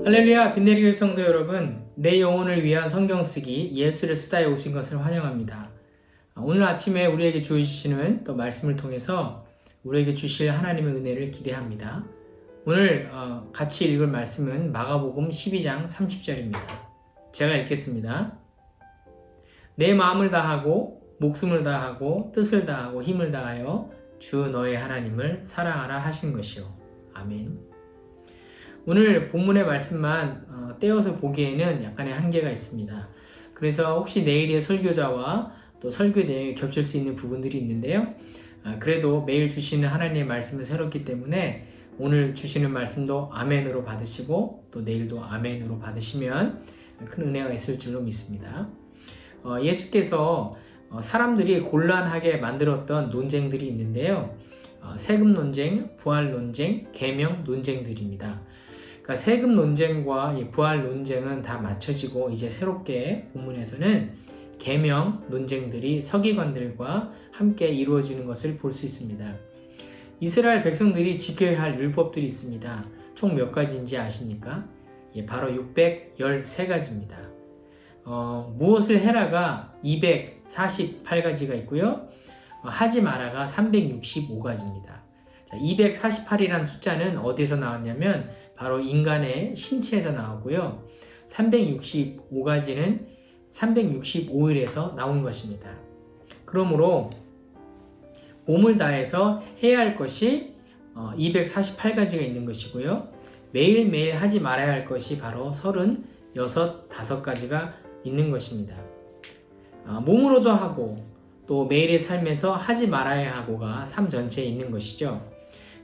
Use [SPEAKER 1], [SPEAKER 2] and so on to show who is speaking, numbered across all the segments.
[SPEAKER 1] 할렐루야, 빈내리교회 성도 여러분, 내 영혼을 위한 성경 쓰기 예수를 수다에 오신 것을 환영합니다. 오늘 아침에 우리에게 주시는 또 말씀을 통해서 우리에게 주실 하나님의 은혜를 기대합니다. 오늘 같이 읽을 말씀은 마가복음 12장 30절입니다. 제가 읽겠습니다. 내 마음을 다하고 목숨을 다하고 뜻을 다하고 힘을 다하여 주 너의 하나님을 사랑하라 하신 것이요. 아멘. 오늘 본문의 말씀만 떼어서 보기에는 약간의 한계가 있습니다. 그래서 혹시 내일의 설교자와 또 설교 내용이 겹칠 수 있는 부분들이 있는데요. 그래도 매일 주시는 하나님의 말씀은 새롭기 때문에 오늘 주시는 말씀도 아멘으로 받으시고 또 내일도 아멘으로 받으시면 큰 은혜가 있을 줄로 믿습니다. 예수께서 사람들이 곤란하게 만들었던 논쟁들이 있는데요. 세금 논쟁, 부활 논쟁, 계명 논쟁들입니다. 그러니까 세금 논쟁과 부활 논쟁은 다 맞춰지고 이제 새롭게 본문에서는 계명 논쟁들이 서기관들과 함께 이루어지는 것을 볼 수 있습니다. 이스라엘 백성들이 지켜야 할 율법들이 있습니다. 총 몇 가지인지 아십니까? 바로 613가지입니다. 무엇을 해라가 248가지가 있고요. 하지 마라가 365가지입니다. 248이라는 숫자는 어디서 나왔냐면 바로 인간의 신체에서 나오고요. 365가지는 365일에서 나온 것입니다. 그러므로 몸을 다해서 해야 할 것이 248가지가 있는 것이고요. 매일매일 하지 말아야 할 것이 바로 35가지가 있는 것입니다. 몸으로도 하고 또 매일의 삶에서 하지 말아야 하고가 삶 전체에 있는 것이죠.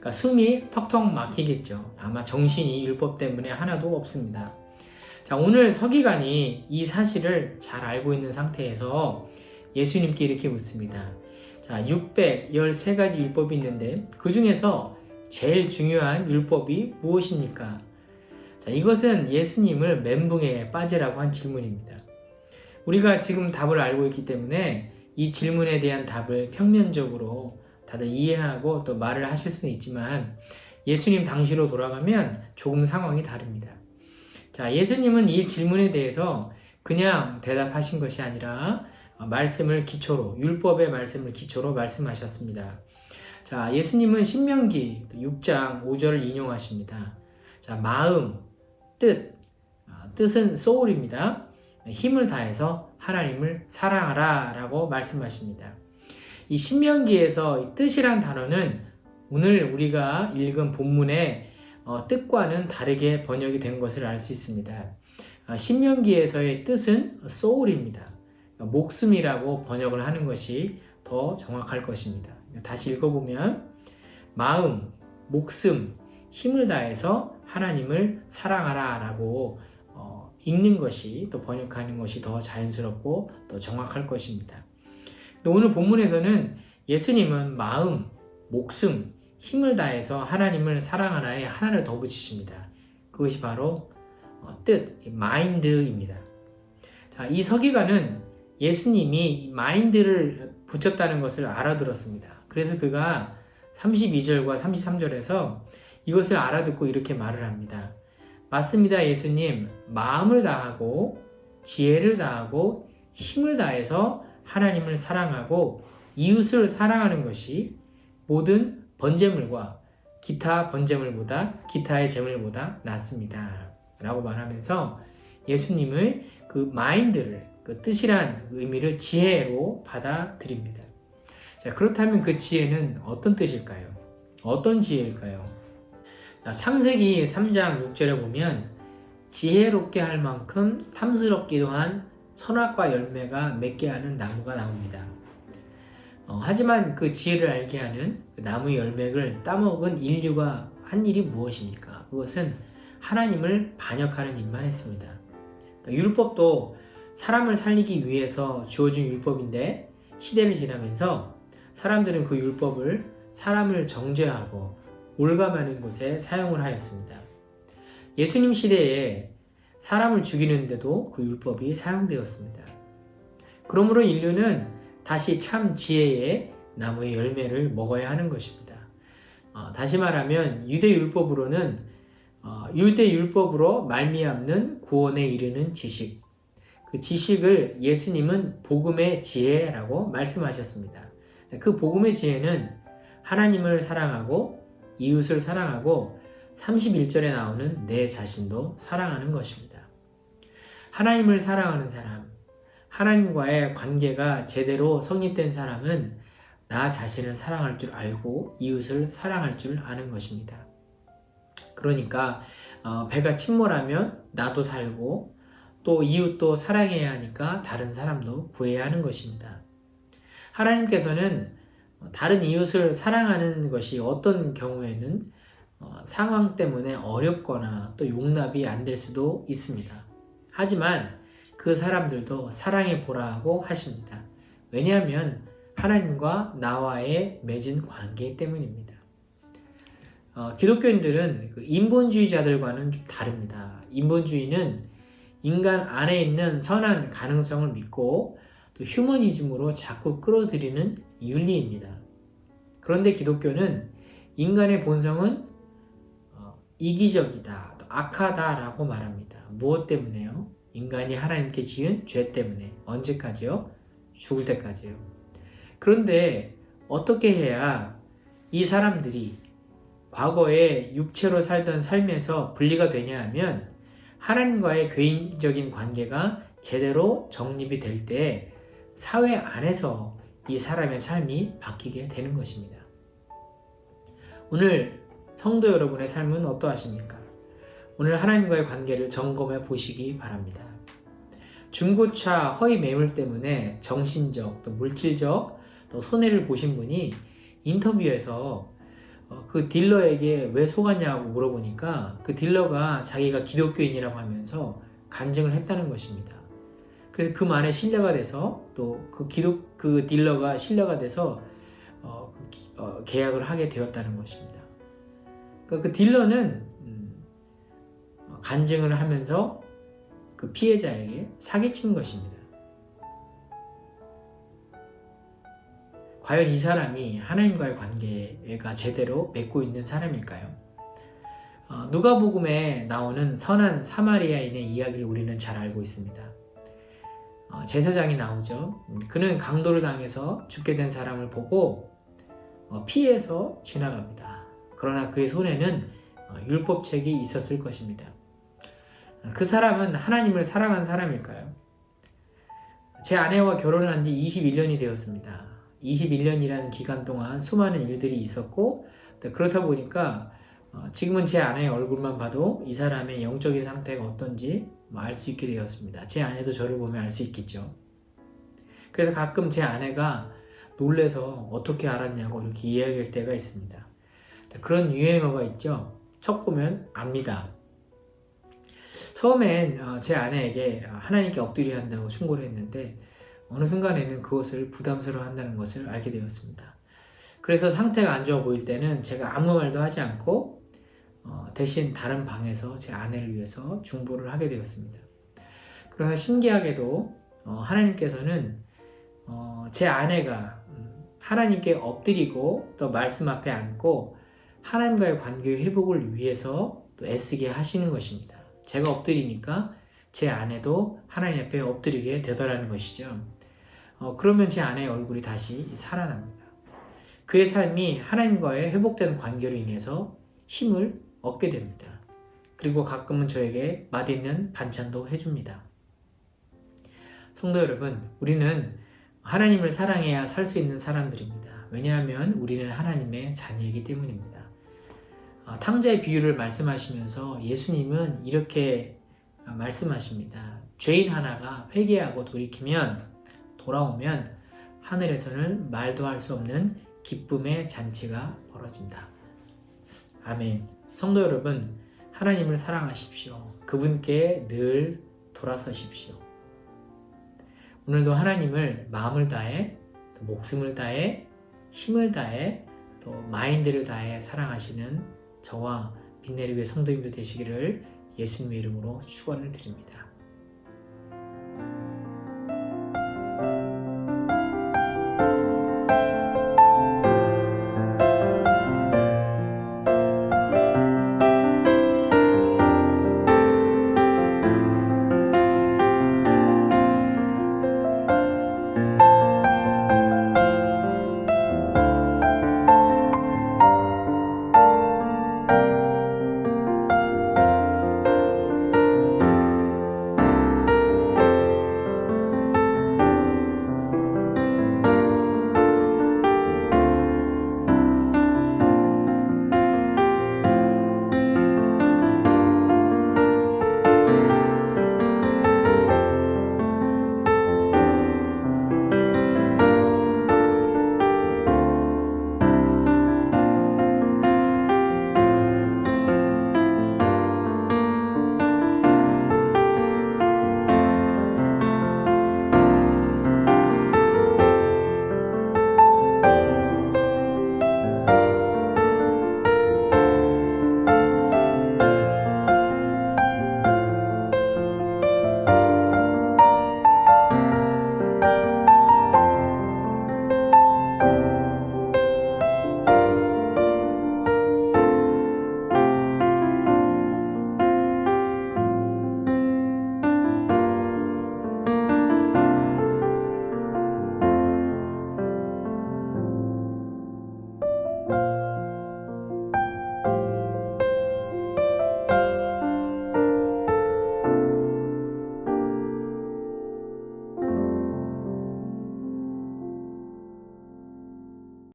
[SPEAKER 1] 그러니까 숨이 턱턱 막히겠죠. 아마 정신이 율법 때문에 하나도 없습니다. 자, 오늘 서기관이 이 사실을 잘 알고 있는 상태에서 예수님께 이렇게 묻습니다. 자, 613가지 율법이 있는데 그 중에서 제일 중요한 율법이 무엇입니까? 자, 이것은 예수님을 멘붕에 빠지라고 한 질문입니다. 우리가 지금 답을 알고 있기 때문에 이 질문에 대한 답을 평면적으로 다들 이해하고 또 말을 하실 수는 있지만 예수님 당시로 돌아가면 조금 상황이 다릅니다. 자, 예수님은 이 질문에 대해서 그냥 대답하신 것이 아니라 말씀을 기초로, 율법의 말씀을 기초로 말씀하셨습니다. 자, 예수님은 신명기 6장 5절을 인용하십니다. 자, 마음, 뜻은 soul입니다. 힘을 다해서 하나님을 사랑하라 라고 말씀하십니다. 이 신명기에서 뜻이란 단어는 오늘 우리가 읽은 본문의 뜻과는 다르게 번역이 된 것을 알 수 있습니다. 신명기에서의 뜻은 soul입니다. 목숨이라고 번역을 하는 것이 더 정확할 것입니다. 다시 읽어보면 마음, 목숨, 힘을 다해서 하나님을 사랑하라 라고 읽는 것이 또 번역하는 것이 더 자연스럽고 더 정확할 것입니다. 오늘 본문에서는 예수님은 마음, 목숨, 힘을 다해서 하나님을 사랑하라에 하나를 더 붙이십니다. 그것이 바로 뜻, 마인드입니다. 자, 이 서기관은 예수님이 마인드를 붙였다는 것을 알아들었습니다. 그래서 그가 32절과 33절에서 이것을 알아듣고 이렇게 말을 합니다. 맞습니다, 예수님. 마음을 다하고 지혜를 다하고 힘을 다해서 하나님을 사랑하고 이웃을 사랑하는 것이 모든 번제물과 기타 번제물보다 기타의 제물보다 낫습니다. 라고 말하면서 예수님의 그 마인드를, 그 뜻이란 의미를 지혜로 받아들입니다. 자, 그렇다면 그 지혜는 어떤 뜻일까요? 어떤 지혜일까요? 자, 창세기 3장 6절에 보면 지혜롭게 할 만큼 탐스럽기도 한 선악과 열매가 맺게 하는 나무가 나옵니다. 하지만 그 지혜를 알게 하는 그 나무의 열매를 따먹은 인류가 한 일이 무엇입니까? 그것은 하나님을 반역하는 일만 했습니다. 그러니까 율법도 사람을 살리기 위해서 주어진 율법인데 시대를 지나면서 사람들은 그 율법을 사람을 정죄하고 올감하는 곳에 사용을 하였습니다. 예수님 시대에 사람을 죽이는데도 그 율법이 사용되었습니다. 그러므로 인류는 다시 참 지혜의 나무의 열매를 먹어야 하는 것입니다. 다시 말하면 유대 율법으로는 유대 율법으로 말미암는 구원에 이르는 지식, 그 지식을 예수님은 복음의 지혜라고 말씀하셨습니다. 그 복음의 지혜는 하나님을 사랑하고 이웃을 사랑하고 31절에 나오는 내 자신도 사랑하는 것입니다. 하나님을 사랑하는 사람, 하나님과의 관계가 제대로 성립된 사람은 나 자신을 사랑할 줄 알고 이웃을 사랑할 줄 아는 것입니다. 그러니까 배가 침몰하면 나도 살고 또 이웃도 사랑해야 하니까 다른 사람도 구해야 하는 것입니다. 하나님께서는 다른 이웃을 사랑하는 것이 어떤 경우에는 상황 때문에 어렵거나 또 용납이 안 될 수도 있습니다. 하지만 그 사람들도 사랑해 보라 하고 하십니다. 왜냐하면 하나님과 나와의 맺은 관계 때문입니다. 기독교인들은 그 인본주의자들과는 좀 다릅니다. 인본주의는 인간 안에 있는 선한 가능성을 믿고 또 휴머니즘으로 자꾸 끌어들이는 윤리입니다. 그런데 기독교는 인간의 본성은 이기적이다, 또 악하다라고 말합니다. 무엇 때문에요? 인간이 하나님께 지은 죄 때문에. 언제까지요? 죽을 때까지요. 그런데 어떻게 해야 이 사람들이 과거에 육체로 살던 삶에서 분리가 되냐 하면 하나님과의 개인적인 관계가 제대로 정립이 될 때 사회 안에서 이 사람의 삶이 바뀌게 되는 것입니다. 오늘 성도 여러분의 삶은 어떠하십니까? 오늘 하나님과의 관계를 점검해 보시기 바랍니다. 중고차 허위 매물 때문에 정신적 또 물질적 또 손해를 보신 분이 인터뷰에서 그 딜러에게 왜 속았냐고 물어보니까 그 딜러가 자기가 기독교인이라고 하면서 간증을 했다는 것입니다. 그래서 그 말에 신뢰가 돼서 또 그 딜러가 신뢰가 돼서 계약을 하게 되었다는 것입니다. 그러니까 그 딜러는 간증을 하면서 그 피해자에게 사기친 것입니다. 과연 이 사람이 하나님과의 관계가 제대로 맺고 있는 사람일까요? 누가복음에 나오는 선한 사마리아인의 이야기를 우리는 잘 알고 있습니다. 제사장이 나오죠. 그는 강도를 당해서 죽게 된 사람을 보고 피해서 지나갑니다. 그러나 그의 손에는 율법책이 있었을 것입니다. 그 사람은 하나님을 사랑한 사람일까요? 제 아내와 결혼한 지 21년이 되었습니다. 21년이라는 기간 동안 수많은 일들이 있었고 그렇다 보니까 지금은 제 아내의 얼굴만 봐도 이 사람의 영적인 상태가 어떤지 알 수 있게 되었습니다. 제 아내도 저를 보면 알 수 있겠죠. 그래서 가끔 제 아내가 놀래서 어떻게 알았냐고 이렇게 이야기할 때가 있습니다. 그런 유행어가 있죠. 척 보면 압니다. 처음엔 제 아내에게 하나님께 엎드려야 한다고 충고를 했는데 어느 순간에는 그것을 부담스러워 한다는 것을 알게 되었습니다. 그래서 상태가 안 좋아 보일 때는 제가 아무 말도 하지 않고 대신 다른 방에서 제 아내를 위해서 중보를 하게 되었습니다. 그러나 신기하게도 하나님께서는 제 아내가 하나님께 엎드리고 또 말씀 앞에 앉고 하나님과의 관계 회복을 위해서 또 애쓰게 하시는 것입니다. 제가 엎드리니까 제 아내도 하나님 앞에 엎드리게 되더라는 것이죠. 그러면 제 아내의 얼굴이 다시 살아납니다. 그의 삶이 하나님과의 회복된 관계로 인해서 힘을 얻게 됩니다. 그리고 가끔은 저에게 맛있는 반찬도 해줍니다. 성도 여러분, 우리는 하나님을 사랑해야 살 수 있는 사람들입니다. 왜냐하면 우리는 하나님의 자녀이기 때문입니다. 탕자의 비유를 말씀하시면서 예수님은 이렇게 말씀하십니다. 죄인 하나가 회개하고 돌아오면 하늘에서는 말도 할 수 없는 기쁨의 잔치가 벌어진다. 아멘. 성도 여러분, 하나님을 사랑하십시오. 그분께 늘 돌아서십시오. 오늘도 하나님을 마음을 다해, 목숨을 다해, 힘을 다해, 또 마인드를 다해 사랑하시는 저와 빛내리교회 성도님들 되시기를 예수님의 이름으로 축원을 드립니다.